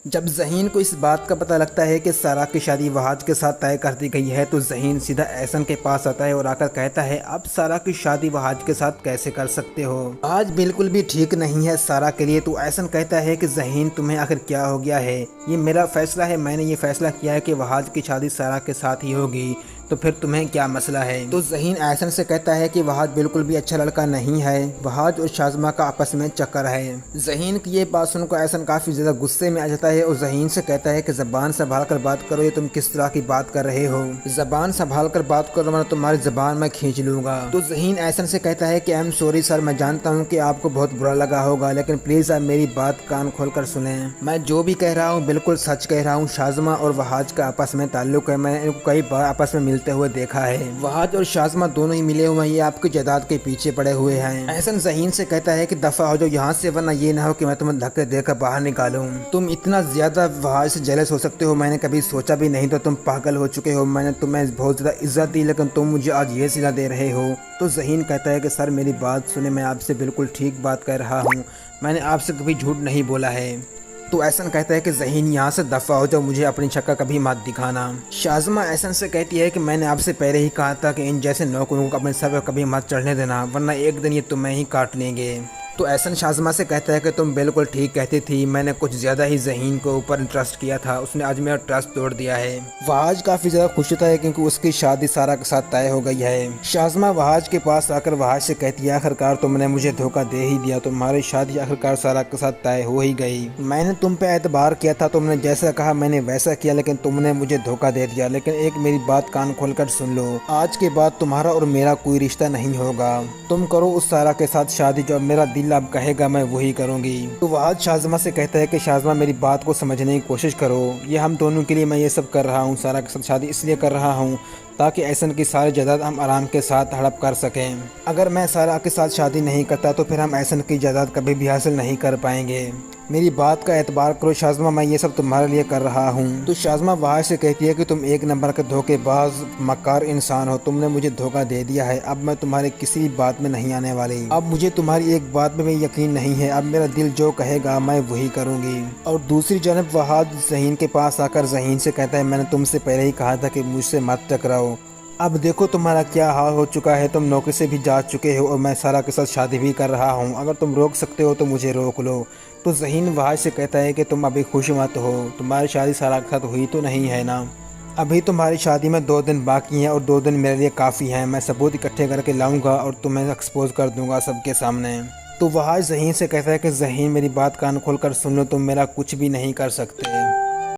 جب ذہین کو اس بات کا پتہ لگتا ہے کہ سارا کی شادی وحاج کے ساتھ طے کر دی گئی ہے تو ذہین سیدھا احسن کے پاس آتا ہے اور آ کر کہتا ہے اب سارا کی شادی وحاج کے ساتھ کیسے کر سکتے ہو؟ آج بالکل بھی ٹھیک نہیں ہے سارا کے لیے۔ تو احسن کہتا ہے کہ ذہین تمہیں آخر کیا ہو گیا ہے؟ یہ میرا فیصلہ ہے، میں نے یہ فیصلہ کیا ہے کہ وحاج کی شادی سارا کے ساتھ ہی ہوگی، تو پھر تمہیں کیا مسئلہ ہے؟ تو ذہین احسن سے کہتا ہے کہ وحاج بالکل بھی اچھا لڑکا نہیں ہے، وحاج اور شازمہ کا آپس میں چکر ہے۔ ذہین کی یہ بات سن کر احسن کافی زیادہ غصے میں آ جاتا ہے اور ذہین سے کہتا ہے کہ زبان سنبھال کر بات کرو، یہ تم کس طرح کی بات کر رہے ہو؟ زبان سنبھال کر بات کرو ورنہ تمہاری زبان میں کھینچ لوں گا۔ تو ذہین احسن سے کہتا ہے کہ ایم سوری سر، میں جانتا ہوں کہ آپ کو بہت برا لگا ہوگا، لیکن پلیز آپ میری بات کان کھول کر سنیں، میں جو بھی کہہ رہا ہوں بالکل سچ کہہ رہا ہوں۔ شازمہ اور وحاج کا آپس میں تعلق ہے، میں نے ان کو کئی بار آپس میں ملتے ہوئے دیکھا ہے، وحاج اور شازمہ دونوں ہی ملے ہوئے ہیں، یہ آپ کی جائیداد کے پیچھے پڑے ہوئے ہیں۔ احسن ذہین سے کہتا ہے کہ دفع ہو جاؤ یہاں سے ورنہ یہ نہ ہو کہ میں تمہیں دھکے دے کر باہر نکالوں۔ تم اتنا زیادہ وحاج سے جیلس ہو سکتے ہو میں نے کبھی سوچا بھی نہیں، تو تم پاگل ہو چکے ہو، میں نے تمہیں بہت زیادہ عزت دی لیکن تم مجھے آج یہ صلہ دے رہے ہو۔ تو ذہین کہتا ہے کہ سر میری بات سنیں، میں آپ سے بالکل ٹھیک بات کر رہا ہوں، میں نے آپ سے کبھی جھوٹ نہیں بولا ہے۔ تو احسن کہتا ہے کہ ذہین یہاں سے دفع ہو جاؤ، مجھے اپنی شکل کبھی مت دکھانا۔ شازمہ احسن سے کہتی ہے کہ میں نے آپ سے پہلے ہی کہا تھا کہ ان جیسے نوکروں کو اپنے سر پر کبھی مت چڑھنے دینا ورنہ ایک دن یہ تمہیں ہی کاٹ لیں گے۔ تو احسن شازمہ سے کہتا ہے کہ تم بالکل ٹھیک کہتی تھی، میں نے کچھ زیادہ ہی ذہین کو اوپر ٹرسٹ کیا تھا، اس نے آج میرا ٹرسٹ توڑ دیا ہے۔ وحاج کافی زیادہ خوش ہوتا ہے کیونکہ اس کی شادی سارا کے ساتھ طے ہو گئی ہے۔ شازمہ وحاج کے پاس آ کر وحاج سے کہتی ہے آخرکار تم نے مجھے دھوکہ دے ہی دیا، تمہاری شادی آخرکار سارا کے ساتھ طے ہو ہی گئی، میں نے تم پہ اعتبار کیا تھا، تم نے جیسا کہا میں نے ویسا کیا، لیکن تم نے مجھے دھوکہ دے دیا۔ لیکن ایک میری بات کان کھول کر سن لو، آج کے بعد تمہارا اور میرا کوئی رشتہ نہیں ہوگا، تم کرو اس سارا کے ساتھ شادی، جو میرا دل اب کہے گا میں وہی کروں گی۔ تو وحاج شازمہ سے کہتا ہے کہ شازمہ میری بات کو سمجھنے کی کوشش کرو، یہ ہم دونوں کے لیے میں یہ سب کر رہا ہوں، سارا کے ساتھ شادی اس لیے کر رہا ہوں تاکہ احسن کی ساری جائیداد ہم آرام کے ساتھ ہڑپ کر سکیں۔ اگر میں سارا کے ساتھ شادی نہیں کرتا تو پھر ہم احسن کی جائیداد کبھی بھی حاصل نہیں کر پائیں گے، میری بات کا اعتبار کرو شازمہ، میں یہ سب تمہارے لیے کر رہا ہوں۔ تو شازمہ وحاج سے کہتی ہے کہ تم ایک نمبر کا دھوکے باز مکار انسان ہو، تم نے مجھے دھوکہ دے دیا ہے، اب میں تمہارے کسی بات میں نہیں آنے والی، اب مجھے تمہاری ایک بات میں بھی یقین نہیں ہے، اب میرا دل جو کہے گا میں وہی کروں گی۔ اور دوسری جانب وحاج ذہین کے پاس آ کر ذہین سے کہتا ہے میں نے تم سے پہلے ہی کہا تھا کہ مجھ سے مت ٹکراؤ، اب دیکھو تمہارا کیا حال ہو چکا ہے، تم نوکری سے بھی جا چکے ہو اور میں سارا کے ساتھ شادی بھی کر رہا ہوں، اگر تم روک سکتے ہو تو مجھے روک لو۔ تو ذہین وحاج سے کہتا ہے کہ تم ابھی خوش مت ہو، تمہاری شادی سارا کے ساتھ ہوئی تو نہیں ہے نا، ابھی تمہاری شادی میں 2 دن باقی ہیں اور 2 دن میرے لیے کافی ہیں، میں ثبوت اکٹھے کر کے لاؤں گا اور تمہیں ایکسپوز کر دوں گا سب کے سامنے۔ تو وحاج ذہین سے کہتا ہے کہ ذہین میری بات کان کھول کر سن لو، تم میرا کچھ بھی نہیں کر سکتے۔